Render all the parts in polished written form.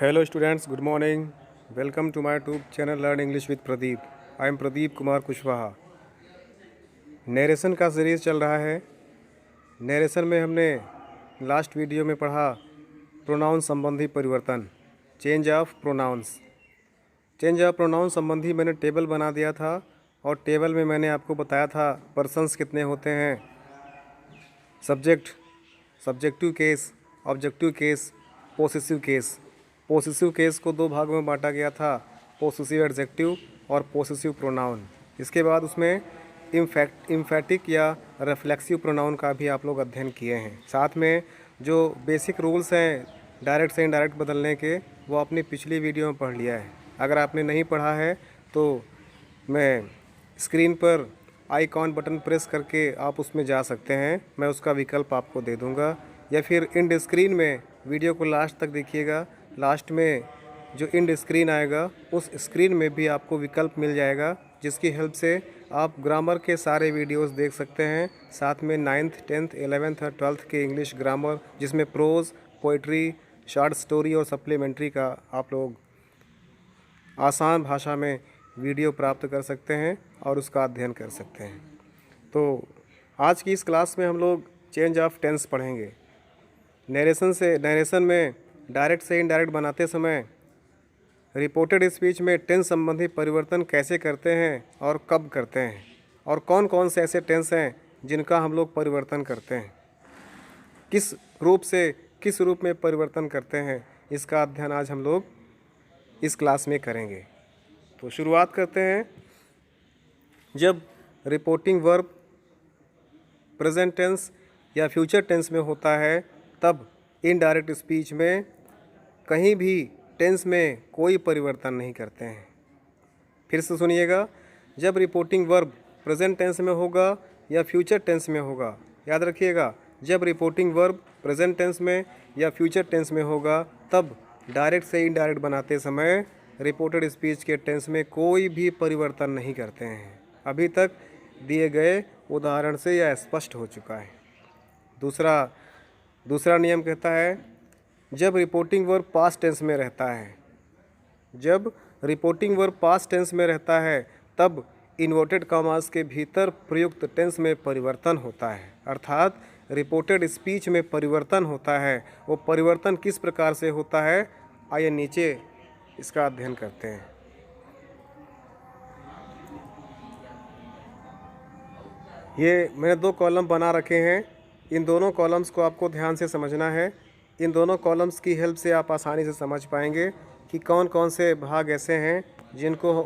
Hello students, good morning. Welcome to my YouTube channel Learn English with Pradeep. I am Pradeep Kumar Kushwaha. Narration का series चल रहा है। Narration में हमने last video में पढ़ा प्रोनाउन संबंधी परिवर्तन, change of pronouns. Change of pronoun संबंधी मैंने टेबल बना दिया था और टेबल में मैंने आपको बताया था पर्सन्स कितने होते हैं, subject, subjective case, objective case, possessive case. Possessive case को दो भागों में बांटा गया था, पोसेसिव एडजेक्टिव और पोसेसिव प्रोनाउन। इसके बाद उसमें इम्फैटिक या रिफ्लेक्सिव प्रोनाउन का भी आप लोग अध्ययन किए हैं। साथ में जो बेसिक रूल्स हैं डायरेक्ट से इनडायरेक्ट बदलने के, वो अपनी पिछली वीडियो में पढ़ लिया है। अगर आपने नहीं पढ़ा है तो मैं स्क्रीन पर आइकॉन बटन प्रेस करके आप उसमें जा सकते हैं, मैं उसका विकल्प आपको दे दूंगा। या फिर इंड स्क्रीन में वीडियो को लास्ट तक देखिएगा, लास्ट में जो इंड स्क्रीन आएगा उस स्क्रीन में भी आपको विकल्प मिल जाएगा, जिसकी हेल्प से आप ग्रामर के सारे वीडियोस देख सकते हैं। साथ में 9th, 10th, 11th और 12th के इंग्लिश ग्रामर, जिसमें प्रोज, पोइट्री, शॉर्ट स्टोरी और सप्लीमेंट्री का आप लोग आसान भाषा में वीडियो प्राप्त कर सकते हैं और उसका अध्ययन कर सकते हैं। तो आज की इस क्लास में हम लोग चेंज ऑफ टेंस पढ़ेंगे। नरेशन में डायरेक्ट से इनडायरेक्ट बनाते समय रिपोर्टेड स्पीच में टेंस संबंधी परिवर्तन कैसे करते हैं और कब करते हैं, और कौन कौन से ऐसे टेंस हैं जिनका हम लोग परिवर्तन करते हैं, किस रूप से किस रूप में परिवर्तन करते हैं, इसका अध्ययन आज हम लोग इस क्लास में करेंगे। तो शुरुआत करते हैं। जब रिपोर्टिंग वर्ब प्रेजेंट टेंस या फ्यूचर टेंस में होता है, तब इनडायरेक्ट स्पीच में कहीं भी टेंस में कोई परिवर्तन नहीं करते हैं। फिर से सुनिएगा, जब रिपोर्टिंग वर्ब प्रेजेंट टेंस में होगा या फ्यूचर टेंस में होगा, याद रखिएगा, जब रिपोर्टिंग वर्ब प्रेजेंट टेंस में या फ्यूचर टेंस में होगा, तब डायरेक्ट से इनडायरेक्ट बनाते समय रिपोर्टेड स्पीच के टेंस में कोई भी परिवर्तन नहीं करते हैं। अभी तक दिए गए उदाहरण से यह स्पष्ट हो चुका है। दूसरा नियम कहता है, जब रिपोर्टिंग वर्ब पास्ट टेंस में रहता है, जब रिपोर्टिंग वर्ब पास्ट टेंस में रहता है, तब इन्वर्टेड कॉमास के भीतर प्रयुक्त टेंस में परिवर्तन होता है। अर्थात रिपोर्टेड स्पीच में परिवर्तन होता है। वो परिवर्तन किस प्रकार से होता है, आइए नीचे इसका अध्ययन करते हैं। ये मैंने दो कॉलम बना रखे हैं, इन दोनों कॉलम्स को आपको ध्यान से समझना है। इन दोनों कॉलम्स की हेल्प से आप आसानी से समझ पाएंगे कि कौन कौन से भाग ऐसे हैं जिनको,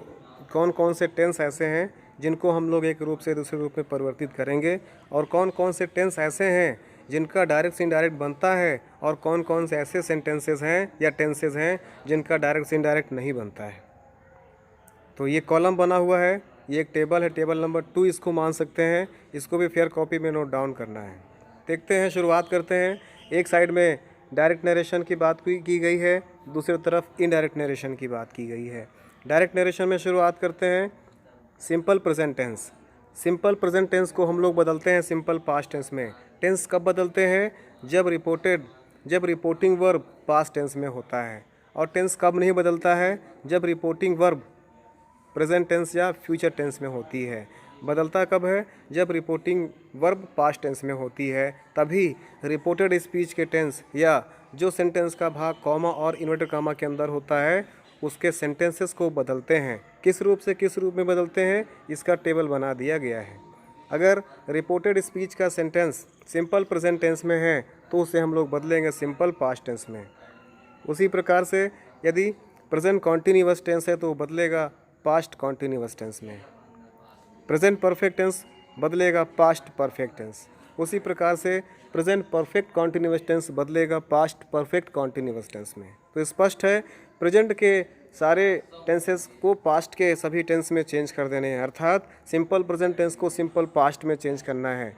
कौन कौन से टेंस ऐसे हैं जिनको हम लोग एक रूप से दूसरे रूप में परिवर्तित करेंगे, और कौन कौन से टेंस ऐसे हैं जिनका डायरेक्ट से इनडायरेक्ट बनता है, और कौन कौन से ऐसे सेंटेंसेस हैं या टेंसेस हैं जिनका डायरेक्ट से इनडायरेक्ट नहीं बनता है। तो ये कॉलम बना हुआ है, ये एक टेबल है, टेबल नंबर 2 इसको मान सकते हैं। इसको भी फेयर कॉपी में नोट डाउन करना है। देखते हैं, शुरुआत करते हैं। एक साइड में डायरेक्ट नरेशन की बात की गई है, दूसरी तरफ इनडायरेक्ट नरेशन की बात की गई है। डायरेक्ट नरेशन में शुरुआत करते हैं। Simple present tense, simple present tense को हम लोग बदलते हैं सिंपल पास्ट टेंस में। टेंस कब बदलते हैं, जब रिपोर्टिंग वर्ब पास्ट टेंस में होता है। और टेंस कब नहीं बदलता है, जब रिपोर्टिंग वर्ब प्रेजेंट टेंस या फ्यूचर टेंस में होती है। बदलता कब है, जब रिपोर्टिंग वर्ब पास्ट टेंस में होती है, तभी रिपोर्टेड स्पीच के टेंस या जो सेंटेंस का भाग कॉमा और इन्वर्टेड कॉमा के अंदर होता है, उसके सेंटेंसेस को बदलते हैं। किस रूप से किस रूप में बदलते हैं, इसका टेबल बना दिया गया है। अगर रिपोर्टेड स्पीच का सेंटेंस सिंपल प्रेजेंट टेंस में है तो उसे हम लोग बदलेंगे सिंपल पास्ट टेंस में। उसी प्रकार से यदि प्रेजेंट कॉन्टिन्यूअस टेंस है तो वो बदलेगा पास्ट कॉन्टिन्यूअस टेंस में। प्रेजेंट परफेक्ट टेंस बदलेगा पास्ट परफेक्ट टेंस। उसी प्रकार से प्रेजेंट परफेक्ट कॉन्टिन्यूअस टेंस बदलेगा पास्ट परफेक्ट कॉन्टिन्यूअस टेंस में। तो स्पष्ट है, प्रेजेंट के सारे टेंसेस को पास्ट के सभी टेंस में चेंज कर देने हैं। अर्थात सिंपल प्रेजेंट टेंस को सिंपल पास्ट में चेंज करना है।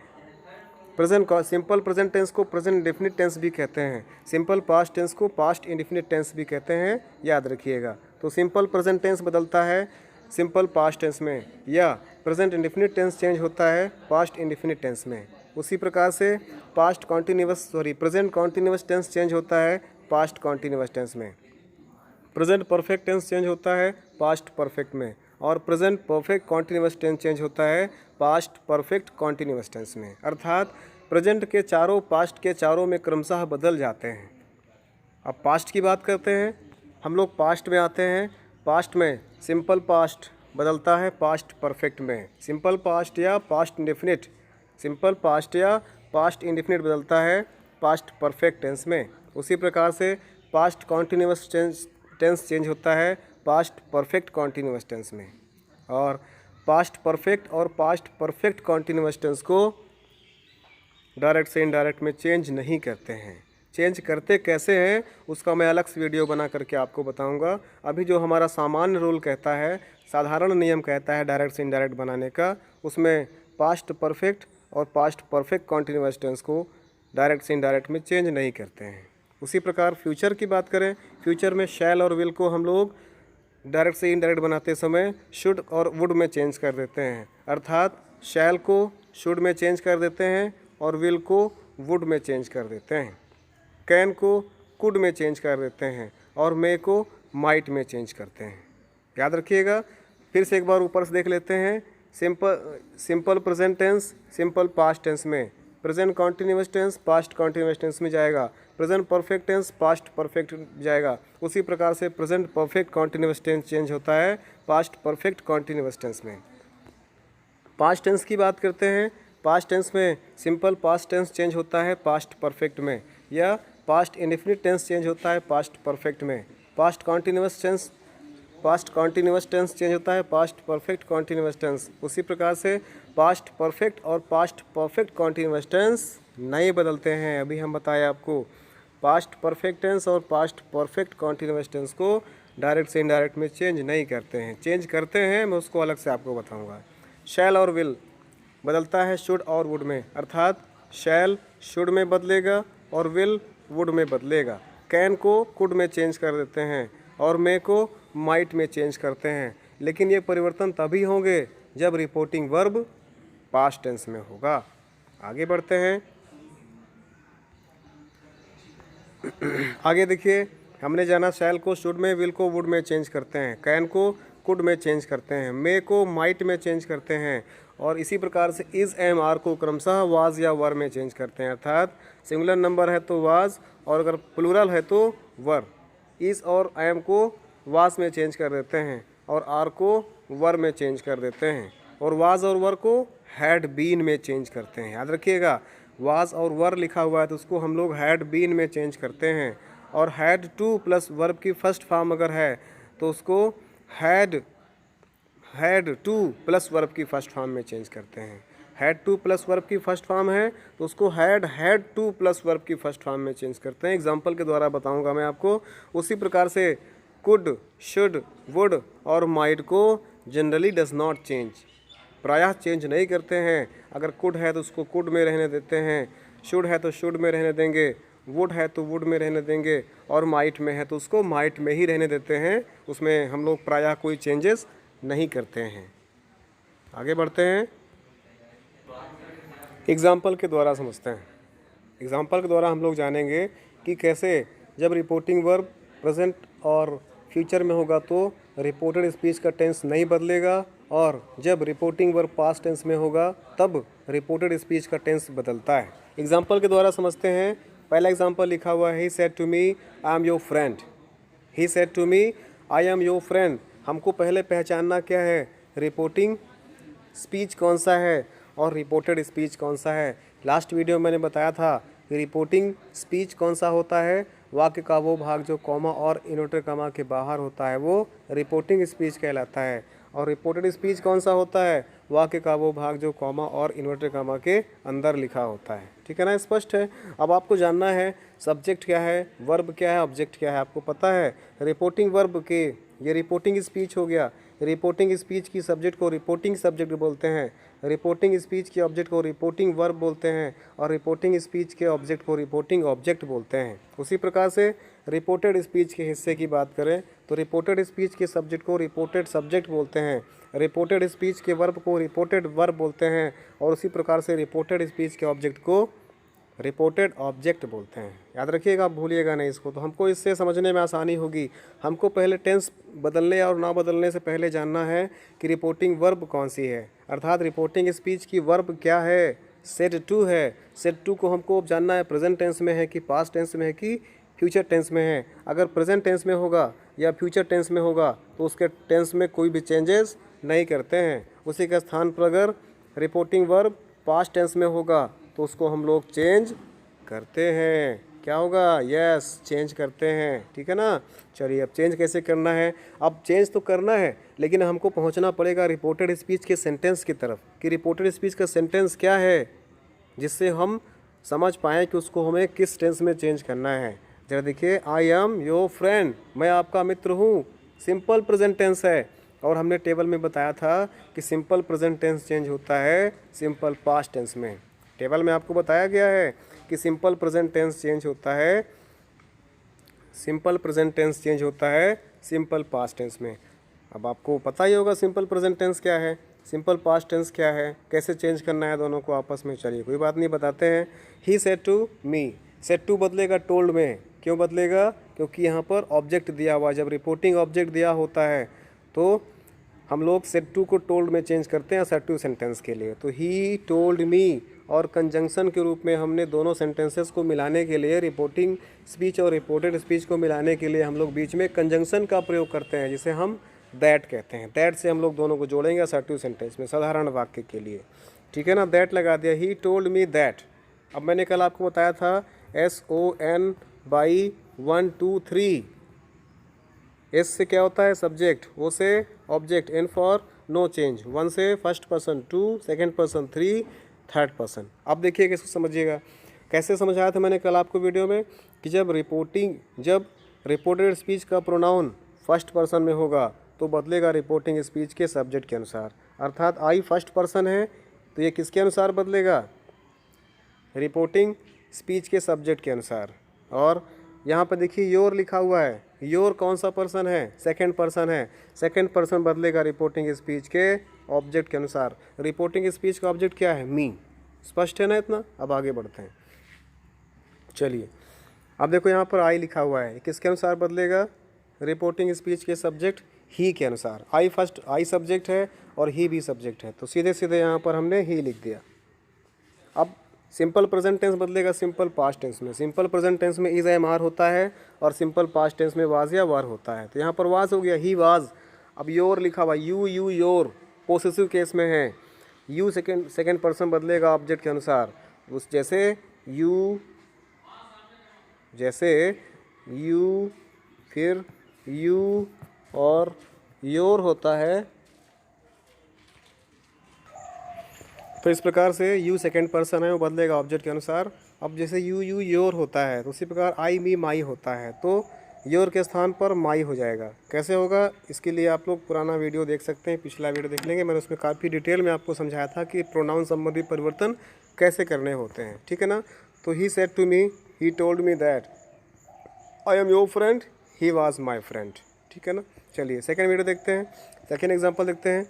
सिंपल प्रेजेंट टेंस को प्रेजेंट इंडेफिनिट टेंस भी कहते हैं, सिंपल पास्ट टेंस को पास्ट इंडेफिनिट टेंस भी कहते हैं, याद रखिएगा। तो सिंपल प्रेजेंट टेंस बदलता है सिंपल पास्ट टेंस में, या प्रेजेंट इंडेफिनिट टेंस चेंज होता है पास्ट इंडेफिनिट टेंस में। उसी प्रकार से प्रेजेंट कॉन्टिन्यूअस टेंस चेंज होता है पास्ट कॉन्टिन्यूअस टेंस में। प्रेजेंट परफेक्ट टेंस चेंज होता है पास्ट परफेक्ट में, और present perfect continuous tense change होता है पास्ट परफेक्ट कॉन्टिन्यूअस टेंस में। अर्थात प्रेजेंट के चारों पास्ट के चारों में क्रमशः बदल जाते हैं। अब पास्ट की बात करते हैं, हम लोग पास्ट में आते हैं। पास्ट में सिंपल पास्ट बदलता है पास्ट परफेक्ट में, सिंपल पास्ट या पास्ट इंडेफिनिट, सिंपल पास्ट या पास्ट इंडेफिनिट बदलता है पास्ट परफेक्ट टेंस में। उसी प्रकार से पास्ट कॉन्टिन्यूअस टेंस चेंज होता है पास्ट परफेक्ट कॉन्टिन्यूअस टेंस में, और पास्ट परफेक्ट और पास्ट परफेक्ट कॉन्टिन्यूअस टेंस को डायरेक्ट से इनडायरेक्ट में चेंज नहीं करते हैं। चेंज करते कैसे हैं उसका मैं अलग से वीडियो बना करके आपको बताऊंगा। अभी जो हमारा सामान्य रूल कहता है, साधारण नियम कहता है डायरेक्ट से इनडायरेक्ट बनाने का, उसमें पास्ट परफेक्ट और पास्ट परफेक्ट कॉन्टिन्यूअस टेंस को डायरेक्ट से इनडायरेक्ट में चेंज नहीं करते हैं। उसी प्रकार फ्यूचर की बात करें, फ्यूचर में शैल और विल को हम लोग डायरेक्ट से इनडायरेक्ट बनाते समय शुड और वुड में चेंज कर देते हैं। अर्थात शैल को शुड में चेंज कर देते हैं और विल को वुड में चेंज कर देते हैं। कैन को कुड में चेंज कर देते हैं और मे को माइट में चेंज करते हैं। याद रखिएगा। फिर से एक बार ऊपर से देख लेते हैं। Simple present tense simple past tense में, present continuous tense past continuous tense में जाएगा, present perfect tense past perfect जाएगा। उसी प्रकार से present perfect continuous tense change होता है पास्ट परफेक्ट कॉन्टिन्यूअस टेंस में। पास्ट टेंस की बात करते हैं। पास्ट टेंस में सिंपल पास्ट टेंस चेंज होता है पास्ट परफेक्ट में, या पास्ट इंडेफिनिट टेंस चेंज होता है पास्ट परफेक्ट में। पास्ट कॉन्टिन्यूअस टेंस चेंज होता है पास्ट परफेक्ट कॉन्टिन्यूअस टेंस। उसी प्रकार से पास्ट परफेक्ट और पास्ट परफेक्ट कॉन्टिन्यूअस टेंस नहीं बदलते हैं। अभी हम बताए आपको पास्ट परफेक्ट टेंस और पास्ट परफेक्ट कॉन्टिन्यूअस टेंस को डायरेक्ट से इनडायरेक्ट में चेंज नहीं करते हैं। चेंज करते हैं, मैं उसको अलग से आपको बताऊंगा। शैल और विल बदलता है शुड और वुड में, अर्थात शैल शुड में बदलेगा और विल वुड में बदलेगा। कैन को कुड में चेंज कर देते हैं और मे को माइट में चेंज करते हैं। लेकिन ये परिवर्तन तभी होंगे जब रिपोर्टिंग वर्ब पास्ट टेंस में होगा। आगे बढ़ते हैं। आगे देखिए, हमने जाना शैल को शुड में, विल को वुड में चेंज करते हैं, कैन को कुड में चेंज करते हैं, मे को माइट में चेंज करते हैं, और इसी प्रकार से इज एम आर को क्रमशः वाज या वर में चेंज करते हैं। अर्थात सिंगुलर नंबर है तो वाज, और अगर प्लूरल है तो वर। इज और एम को वाज में चेंज कर देते हैं और आर को वर में चेंज कर देते हैं, और वाज और वर को हैड बीन में चेंज करते हैं। याद रखिएगा, वाज और वर लिखा हुआ है तो उसको हम लोग हैड बीन में चेंज करते हैं, और हैड टू प्लस वर्ब की फर्स्ट फॉर्म अगर है तो उसको हैड टू प्लस वर्ब की फर्स्ट फॉर्म में चेंज करते हैं। हैड टू प्लस वर्ब की फर्स्ट फॉर्म है तो उसको हैड टू प्लस वर्ब की फर्स्ट फॉर्म में चेंज करते हैं। एग्जांपल के द्वारा बताऊंगा मैं आपको। उसी प्रकार से कुड, शुड, वुड और माइट को जनरली डज नॉट चेंज, प्रायः चेंज नहीं करते हैं। अगर कुड है तो उसको कुड में रहने देते हैं, शुड है तो शुड में रहने देंगे, वुड है तो वुड में रहने देंगे, और माइट में है तो उसको माइट में ही रहने देते हैं। उसमें हम लोग प्रायः कोई चेंजेस नहीं करते हैं। आगे बढ़ते हैं, एग्जाम्पल के द्वारा समझते हैं। एग्जाम्पल के द्वारा हम लोग जानेंगे कि कैसे जब रिपोर्टिंग वर्ब प्रेजेंट और फ्यूचर में होगा तो रिपोर्टेड स्पीच का टेंस नहीं बदलेगा, और जब रिपोर्टिंग वर्ब पास्ट टेंस में होगा तब रिपोर्टेड स्पीच का टेंस बदलता है। एग्जाम्पल के द्वारा समझते हैं। पहला एग्जाम्पल लिखा हुआ है, he said to me I am your friend. He said to me I am your friend. हमको पहले पहचानना क्या है, रिपोर्टिंग स्पीच कौन सा है और रिपोर्टेड स्पीच कौन सा है। लास्ट वीडियो मैंने बताया था कि रिपोर्टिंग स्पीच कौन सा होता है, वाक्य का वो भाग जो कॉमा और इन्वर्टेड कॉमा के बाहर होता है वो रिपोर्टिंग स्पीच कहलाता है, और रिपोर्टेड स्पीच कौन सा होता है, वाक्य का वो भाग जो कॉमा और इन्वर्टेड कॉमा के अंदर लिखा होता है। ठीक है ना, स्पष्ट है। अब आपको जानना है सब्जेक्ट क्या है, वर्ब क्या है, ऑब्जेक्ट क्या है। आपको पता है रिपोर्टिंग वर्ब के, ये रिपोर्टिंग स्पीच हो गया। रिपोर्टिंग स्पीच की सब्जेक्ट को रिपोर्टिंग सब्जेक्ट बोलते हैं, रिपोर्टिंग स्पीच के ऑब्जेक्ट को रिपोर्टिंग वर्ब बोलते हैं, और रिपोर्टिंग स्पीच के ऑब्जेक्ट को रिपोर्टिंग ऑब्जेक्ट बोलते हैं। उसी प्रकार से रिपोर्टेड स्पीच के हिस्से की बात करें तो रिपोर्टेड स्पीच के सब्जेक्ट को रिपोर्टेड सब्जेक्ट बोलते हैं, रिपोर्टेड स्पीच के वर्ब को रिपोर्टेड वर्ब बोलते हैं, और उसी प्रकार से रिपोर्टेड स्पीच के ऑब्जेक्ट को रिपोर्टेड ऑब्जेक्ट बोलते हैं। याद रखिएगा, आप भूलिएगा नहीं इसको, तो हमको इससे समझने में आसानी होगी। हमको पहले टेंस बदलने और ना बदलने से पहले जानना है कि रिपोर्टिंग वर्ब कौन सी है, अर्थात रिपोर्टिंग स्पीच की वर्ब क्या है। सेड टू है। सेड टू को हमको जानना है प्रेजेंट टेंस में है कि पास्ट टेंस में है कि फ्यूचर टेंस में है। अगर प्रेजेंट टेंस में होगा या फ्यूचर टेंस में होगा तो उसके टेंस में कोई भी चेंजेस नहीं करते हैं। उसी के स्थान पर अगर रिपोर्टिंग वर्ब पास्ट टेंस में होगा तो उसको हम लोग चेंज करते हैं। क्या होगा? यस, चेंज करते हैं। ठीक है ना। चलिए, अब चेंज कैसे करना है? अब चेंज तो करना है, लेकिन हमको पहुंचना पड़ेगा रिपोर्टेड स्पीच के सेंटेंस की तरफ कि रिपोर्टेड स्पीच का सेंटेंस क्या है, जिससे हम समझ पाएँ कि उसको हमें किस टेंस में चेंज करना है। जरा देखिए, आई एम योर फ्रेंड, मैं आपका मित्र हूँ, सिंपल प्रेजेंट टेंस है। और हमने टेबल में बताया था कि सिंपल प्रेजेंट टेंस चेंज होता है सिंपल पास्ट टेंस में। टेबल में आपको बताया गया है कि सिंपल प्रेजेंट टेंस चेंज होता है, सिंपल प्रेजेंट टेंस चेंज होता है सिंपल पास्ट टेंस में। अब आपको पता ही होगा सिंपल प्रेजेंट टेंस क्या है, सिंपल पास्ट टेंस क्या है, कैसे चेंज करना है दोनों को आपस में। चलिए, कोई बात नहीं, बताते हैं। He said to me, said to बदलेगा टोल्ड में। क्यों बदलेगा? क्योंकि यहाँ पर ऑब्जेक्ट दिया हुआ है। जब रिपोर्टिंग ऑब्जेक्ट दिया होता है तो हम लोग सेड टू को टोल्ड में चेंज करते हैं सेड टू सेंटेंस के लिए। तो ही टोल्ड मी, और कंजंक्शन के रूप में हमने दोनों सेंटेंसेस को मिलाने के लिए, रिपोर्टिंग स्पीच और रिपोर्टेड स्पीच को मिलाने के लिए हम लोग बीच में कंजंक्शन का प्रयोग करते हैं, जिसे हम दैट कहते हैं। दैट से हम लोग दोनों को जोड़ेंगे सेड टू सेंटेंस में, साधारण वाक्य के लिए। ठीक है ना। दैट लगा दिया, ही टोल्ड मी दैट। अब मैंने कल आपको बताया था SON बाई 1 2 3। एस से क्या होता है? सब्जेक्ट, ओ से object, N for no change, 1 से first person, 2 second person, 3 third person. अब देखिए इसको समझिएगा। कैसे समझाया था मैंने कल आपको वीडियो में कि जब रिपोर्टेड स्पीच का प्रोनाउन फर्स्ट पर्सन में होगा तो बदलेगा रिपोर्टिंग स्पीच के सब्जेक्ट के अनुसार। अर्थात आई फर्स्ट पर्सन है तो ये किसके अनुसार बदलेगा? रिपोर्टिंग स्पीच के सब्जेक्ट के अनुसार। और यहाँ पर देखिए योर लिखा हुआ है, योर कौन सा पर्सन है? सेकंड पर्सन है। सेकंड पर्सन बदलेगा रिपोर्टिंग स्पीच के ऑब्जेक्ट के अनुसार। रिपोर्टिंग स्पीच का ऑब्जेक्ट क्या है? मी। स्पष्ट है ना इतना? अब आगे बढ़ते हैं। चलिए, अब देखो यहाँ पर आई लिखा हुआ है, किसके अनुसार बदलेगा? रिपोर्टिंग स्पीच के सब्जेक्ट ही के अनुसार। आई सब्जेक्ट है और ही भी सब्जेक्ट है, तो सीधे सीधे यहाँ पर हमने ही लिख दिया। अब सिंपल प्रेजेंट टेंस बदलेगा सिंपल पास्ट टेंस में। सिंपल प्रेजेंट टेंस में इज, एम, आर होता है और सिंपल पास्ट टेंस में वाज या वर होता है। तो यहाँ पर वाज हो गया, ही वाज। अब योर लिखा हुआ, यू योर, पोसेसिव केस में है। यू सेकंड पर्सन बदलेगा ऑब्जेक्ट के अनुसार। उस जैसे यू फिर यू और योर होता है, तो इस प्रकार से यू सेकंड पर्सन है, वो बदलेगा ऑब्जेक्ट के अनुसार। अब जैसे यू योर होता है तो उसी प्रकार आई मी माई होता है, तो योर के स्थान पर माई हो जाएगा। कैसे होगा? इसके लिए आप लोग पुराना वीडियो देख सकते हैं, पिछला वीडियो देख लेंगे। मैंने उसमें काफ़ी डिटेल में आपको समझाया था कि प्रोनाउन संबंधी परिवर्तन कैसे करने होते हैं। ठीक है ना। तो he said to me, he told me that I am your friend, he was my friend. ठीक है ना। चलिए सेकेंड वीडियो देखते हैं, सेकेंड एग्जाम्पल देखते हैं।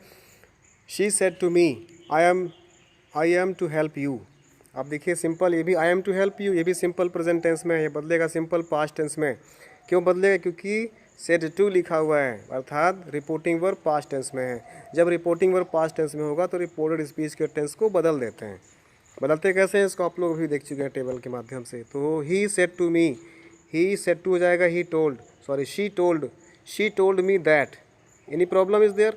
She said to me I am to help you. अब देखिए सिंपल, ये भी I am to help you, ये भी सिंपल प्रेजेंट टेंस में है, ये बदलेगा सिंपल पास्ट टेंस में। क्यों बदलेगा? क्योंकि सेड टू लिखा हुआ है, अर्थात रिपोर्टिंग वर्ब पास्ट टेंस में है। जब रिपोर्टिंग वर्ब पास्ट टेंस में होगा तो रिपोर्टेड स्पीच के टेंस को बदल देते हैं। बदलते कैसे हैं इसको आप लोग अभी देख चुके हैं टेबल के माध्यम से। तो he said to me, he said to हो जाएगा he told, sorry she told me that. Any problem is there?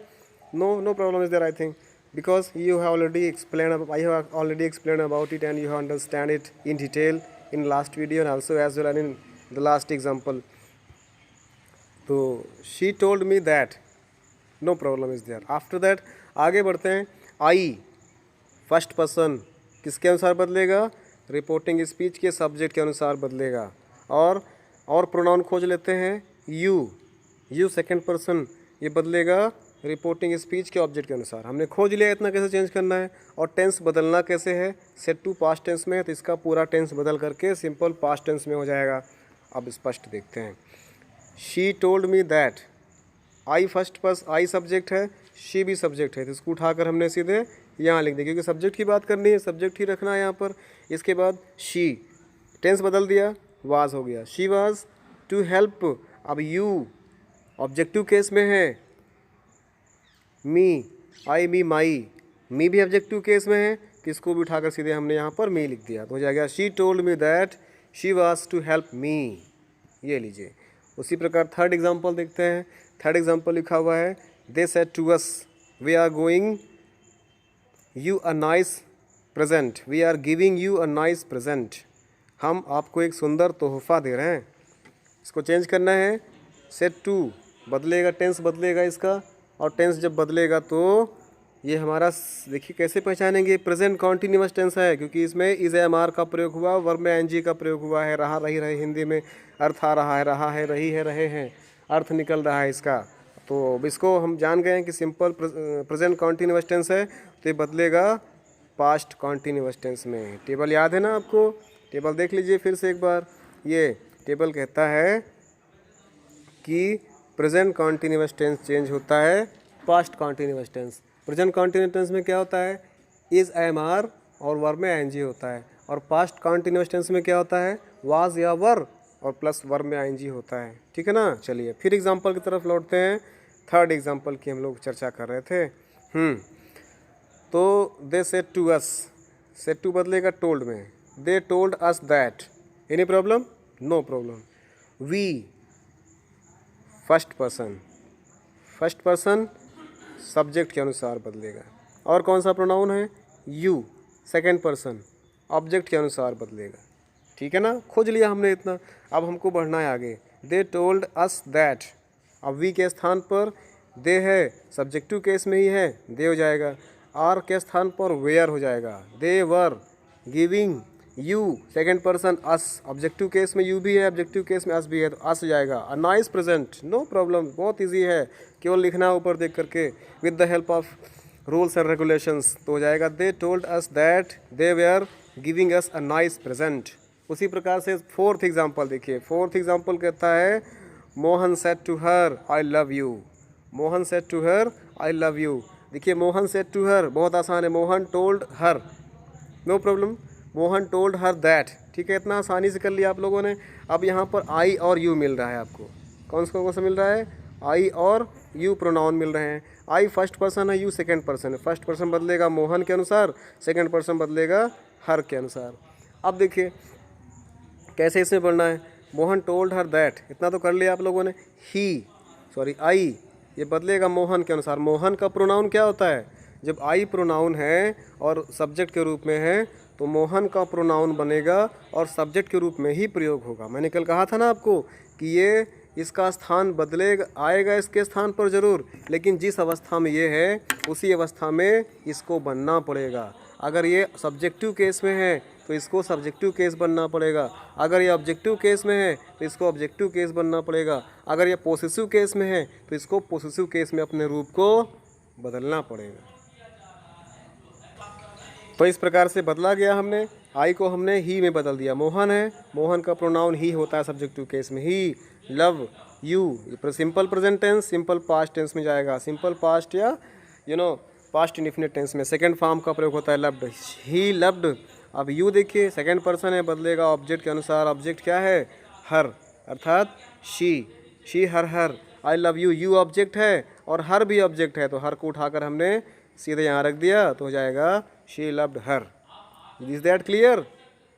No problem is there I think, because I have already explained about it and you have understand it in detail in last video and also as well in the last example. तो she told me that, no problem is there. After that आगे बढ़ते हैं। I first person किसके अनुसार बदलेगा? Reporting speech के subject के अनुसार बदलेगा। और प्रोनाउन खोज लेते हैं। यू सेकंड पर्सन, ये बदलेगा रिपोर्टिंग स्पीच के ऑब्जेक्ट के अनुसार। हमने खोज लिया इतना कैसे चेंज करना है। और टेंस बदलना कैसे है? सेड टू पास्ट टेंस में है तो इसका पूरा टेंस बदल करके सिंपल पास्ट टेंस में हो जाएगा। अब स्पष्ट देखते हैं। She told me that, I subject है, शी भी सब्जेक्ट है, तो इसको उठाकर हमने सीधे यहाँ लिख दें, क्योंकि सब्जेक्ट की बात करनी है, सब्जेक्ट ही रखना है यहाँ पर। इसके बाद शी, टेंस बदल दिया, वाज हो गया। शी वाज टू हेल्प, अब यू ऑब्जेक्टिव केस में है, मी, आई मी माई, मी भी ऑब्जेक्टिव केस में है, तो इसको भी उठाकर सीधे हमने यहाँ पर मी लिख दिया, तो हो जाएगा she told me that she was to help me. ये लीजिए। उसी प्रकार थर्ड एग्जांपल देखते हैं। थर्ड एग्जांपल लिखा हुआ है, they said to us we are going you a nice present, we are giving you a nice present, हम आपको एक सुंदर तोहफा दे रहे हैं। इसको चेंज करना है, सेड टू बदलेगा, टेंस बदलेगा इसका, और टेंस जब बदलेगा तो ये हमारा, देखिए कैसे पहचानेंगे, प्रेजेंट कॉन्टिन्यूअस टेंस है, क्योंकि इसमें इज एम आर का प्रयोग हुआ, वर्ब में एनजी का प्रयोग हुआ है, रहा रही रहे, हिंदी में अर्थ आ रहा है, रही है, रहे हैं, अर्थ निकल रहा है इसका। तो अब इसको हम जान गए हैं कि सिंपल प्रेजेंट कॉन्टिन्यूअस टेंस है, तो ये बदलेगा पास्ट कॉन्टिन्यूअस टेंस में। टेबल याद है ना आपको? टेबल देख लीजिए फिर से एक बार। ये टेबल कहता है कि प्रेजेंट कॉन्टिन्यूअस टेंस चेंज होता है past continuous tense. Present continuous tense में क्या होता है, इज एम आर और वर्ब में एनजी होता है, और पास्ट कॉन्टिन्यूअस टेंस में क्या होता है, वाज या वर और प्लस वर्ब में आईएनजी होता है। ठीक है ना? चलिए फिर एग्जांपल की तरफ लौटते हैं। थर्ड एग्जांपल की हम लोग चर्चा कर रहे थे। तो they said to us, said to बदलेगा टोल्ड में, they told us that, any problem? No problem. We first person, first person subject के अनुसार बदलेगा। और कौन सा प्रोनाउन है, यू, सेकंड पर्सन ऑब्जेक्ट के अनुसार बदलेगा। ठीक है ना? खोज लिया हमने इतना, अब हमको बढ़ना है आगे। दे टोल्ड अस दैट, अब वी के स्थान पर दे है, सब्जेक्टिव केस में ही है, दे हो जाएगा। आर के स्थान पर वेयर हो जाएगा, they were giving you, second person us, objective case में यू भी है, ऑब्जेक्टिव केस में अस भी है, तो अस हो जाएगा। A nice present, no problem, बहुत इजी है, केवल लिखना है ऊपर देख करके, with the help of rules and regulations, तो हो जाएगा they told us that they were giving us a nice present. उसी प्रकार से फोर्थ एग्जाम्पल देखिए। फोर्थ एग्जाम्पल कहता है, Mohan said to her I love you, Mohan said to her I love you. देखिए मोहन सेड टू हर बहुत आसान है, Mohan told her, no problem. Mohan told her that, ठीक है, इतना आसानी से कर लिया आप लोगों ने। अब यहाँ पर आई और यू मिल रहा है आपको, कौन सा मिल रहा है, आई और यू प्रोनाउन मिल रहे हैं। आई फर्स्ट पर्सन है, यू सेकंड पर्सन है। फर्स्ट पर्सन बदलेगा मोहन के अनुसार, सेकंड पर्सन बदलेगा हर के अनुसार। अब देखिए कैसे इसमें पढ़ना है, मोहन टोल्ड हर दैट, इतना तो कर लिया आप लोगों ने। आई ये बदलेगा मोहन के अनुसार। मोहन का प्रोनाउन क्या होता है, जब आई प्रोनाउन है और सब्जेक्ट के रूप में है तो मोहन का प्रोनाउन बनेगा और सब्जेक्ट के रूप में ही प्रयोग होगा। मैंने कल कहा था ना आपको कि ये इसका स्थान बदलेगा, आएगा इसके स्थान पर ज़रूर, लेकिन जिस अवस्था में ये है उसी अवस्था में इसको बनना पड़ेगा। अगर ये सब्जेक्टिव केस में है तो इसको सब्जेक्टिव केस बनना पड़ेगा, अगर ये ऑब्जेक्टिव केस में है तो इसको ऑब्जेक्टिव केस बनना पड़ेगा, अगर ये पोसेसिव केस में है तो इसको पोसेसिव केस में अपने रूप को बदलना पड़ेगा। तो इस प्रकार से बदला गया हमने, आई को हमने ही में बदल दिया। मोहन है, मोहन का प्रोनाउन ही होता है सब्जेक्टिव केस में, he, love, you, simple present tense simple past tense में जाएगा, सिंपल पास्ट या पास्ट इंडिफिनिट टेंस में सेकंड फॉर्म का प्रयोग होता है लव्ड, ही लव्ड। अब यू देखिए सेकंड पर्सन है, बदलेगा ऑब्जेक्ट के अनुसार। ऑब्जेक्ट क्या है, हर, अर्थात she her. I love you, you object है और हर भी ऑब्जेक्ट है, तो हर को उठाकर हमने सीधे यहाँ रख दिया, तो हो जाएगा she loved her. Is that clear?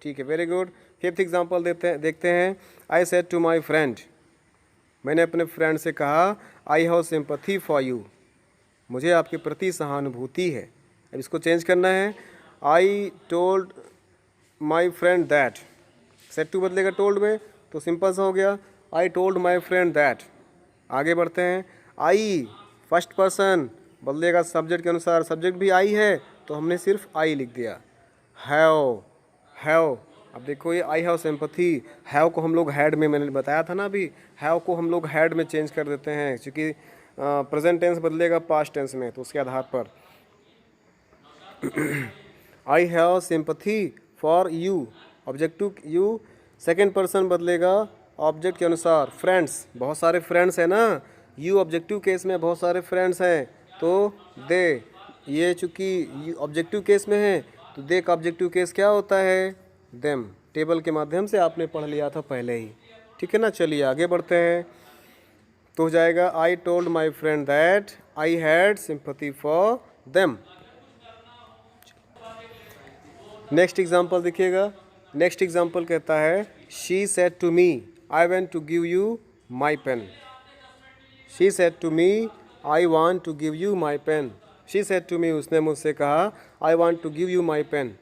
ठीक है, वेरी गुड। फिफ्थ एग्जाम्पल देखते हैं। I said to my friend, मैंने अपने फ्रेंड से कहा, I have sympathy for you, मुझे आपके प्रति सहानुभूति है। अब इसको चेंज करना है, I told my friend that, said to बदलेगा टोल्ड में, तो सिंपल सा हो गया, I told my friend that. आगे बढ़ते हैं, आई फर्स्ट पर्सन बदलेगा सब्जेक्ट के अनुसार, सब्जेक्ट भी आई है तो हमने सिर्फ आई लिख दिया। हैव, अब देखो ये आई हैव सिंपैथी, हैव को हम लोग हैड में, मैंने बताया था ना अभी, हैव को हम लोग हैड में चेंज कर देते हैं, क्योंकि प्रेजेंट टेंस बदलेगा पास्ट टेंस में, तो उसके आधार पर आई have sympathy for you, objective you, second person बदलेगा ऑब्जेक्ट के अनुसार। फ्रेंड्स, बहुत सारे फ्रेंड्स हैं ना, यू ऑब्जेक्टिव केस में बहुत सारे फ्रेंड्स हैं, तो दे, ये चूँकि ऑब्जेक्टिव केस में है तो दे का ऑब्जेक्टिव केस क्या होता है, देम। टेबल के माध्यम से आपने पढ़ लिया था पहले ही, ठीक है ना। चलिए आगे बढ़ते हैं। तो हो जाएगा I told my friend that I had sympathy for them. Next example देखिएगा। नेक्स्ट एग्जाम्पल कहता है she said to me I want to give you my pen. She said to me I want to give you my pen. She said to me, उसने मुझसे कहा I want to give you my pen,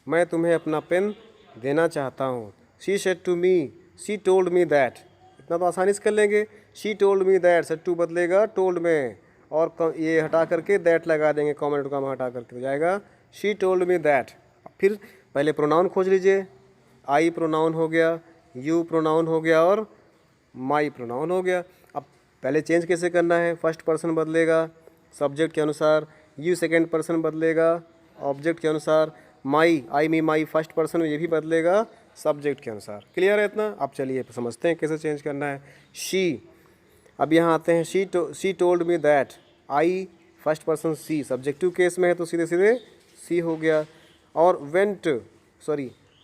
मैं तुम्हें अपना pen देना चाहता हूँ। She said to me, she told me that, इतना तो आसानी से कर लेंगे। शी टोल्ड मी दैट से टू बदलेगा टोल्ड में, और ये हटा करके दैट लगा देंगे, कॉमेंट का हटा करके हो जाएगा शी टोल्ड मी दैट। फिर पहले प्रोनाउन खोज लीजिए। आई प्रोनाउन हो गया, यू प्रोनाउन हो गया और माई प्रोनाउन हो गया। अब पहले चेंज कैसे करना है, फर्स्ट पर्सन बदलेगा सब्जेक्ट के अनुसार, यू सेकेंड पर्सन बदलेगा ऑब्जेक्ट के अनुसार, माई I me my first person ये भी बदलेगा सब्जेक्ट के अनुसार। क्लियर है इतना। अब चलिए समझते हैं कैसे चेंज करना है। शी, अब यहाँ आते हैं she told me that, I first person see, subjective case में है तो सीधे सीधे सी हो गया। और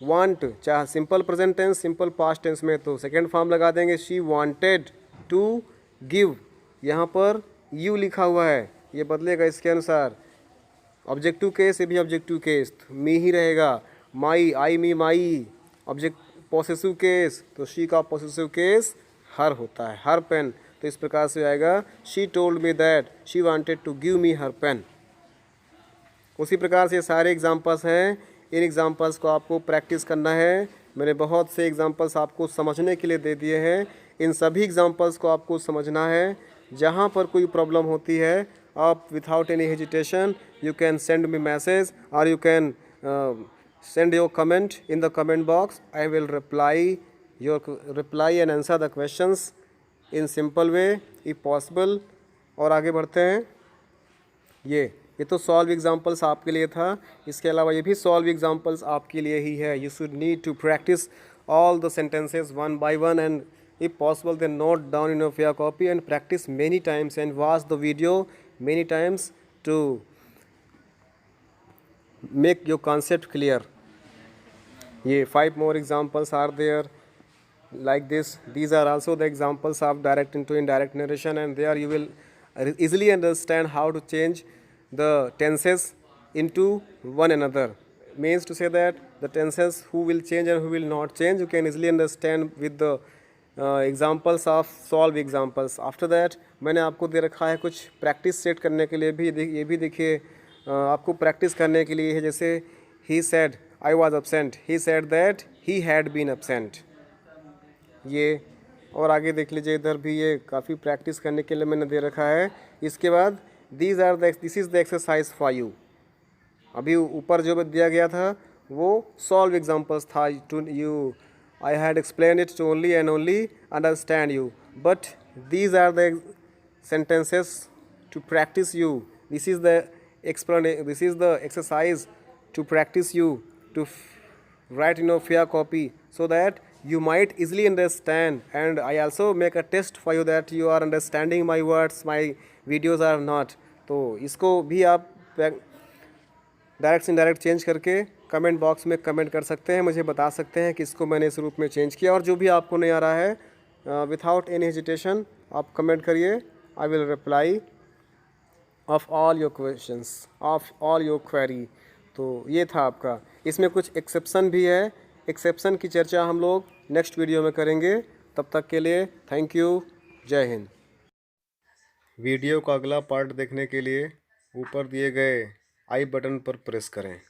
वांट, चाहे simple present tense simple past tense में तो सेकेंड फॉर्म लगा देंगे, शी वांटेड टू गिव, यहाँ पर यू लिखा हुआ है ये बदलेगा इसके अनुसार। ऑब्जेक्टिव केस ये भी ऑब्जेक्टिव केस तो मी ही रहेगा। My I me my object possessive case तो शी का पॉसेसिव केस हर होता है, हर पेन। तो इस प्रकार से आएगा she told me that she wanted to give me her pen. उसी प्रकार से सारे एग्जांपल्स हैं, इन एग्जांपल्स को आपको प्रैक्टिस करना है। मैंने बहुत से एग्जांपल्स आपको समझने के लिए दे दिए हैं, इन सभी एग्जांपल्स को आपको समझना है। जहाँ पर कोई प्रॉब्लम होती है आप without any hesitation you can send me message और you can send your comment in the comment box. I will reply and answer the questions in simple way if possible। और आगे बढ़ते हैं। ये तो सॉल्व एग्जांपल्स आपके लिए था, इसके अलावा ये भी सॉल्व एग्जांपल्स आपके लिए ही है। You should need to practice all the sentences one by one and if possible then note down in your fair copy and practice many times and watch the video many times to make your concept clear। ये 5 more examples are there like this। These are also the examples of direct into indirect narration and there you will easily understand how to change the tenses into one another। Means to say that the tenses who will change and who will not change you can easily understand with the examples of solve examples। After that मैंने आपको दे रखा है कुछ practice set करने के लिए भी, ये भी देखिए आपको प्रैक्टिस करने के लिए है। जैसे he said I was absent, he said that he had been absent। ये और आगे देख लीजिए, इधर भी ये काफ़ी प्रैक्टिस करने के लिए मैंने दे रखा है। इसके बाद this is the exercise for you. अभी ऊपर जो दिया गया था वो सॉल्व एग्जांपल्स था to you. I had explain it to only and only understand you, but these are the sentences to practice you। This is the exercise to practice you to write in your fair copy so that you might easily understand, and I also make a test for you that you are understanding my words, my videos are not। तो इसको भी आप direct से indirect change करके comment box में comment कर सकते हैं, मुझे बता सकते हैं कि इसको मैंने इस रूप में चेंज किया। और जो भी आपको नहीं आ रहा है विदाउट एनी हेजिटेशन आप कमेंट करिए, I will reply off all your questions, of all your query. तो ये था आपका। इसमें कुछ एक्सेप्शन भी है, एक्सेप्शन की चर्चा हम लोग नेक्स्ट वीडियो में करेंगे। तब तक के लिए थैंक यू, जय हिंद। वीडियो का अगला पार्ट देखने के लिए ऊपर दिए गए आई बटन पर प्रेस करें।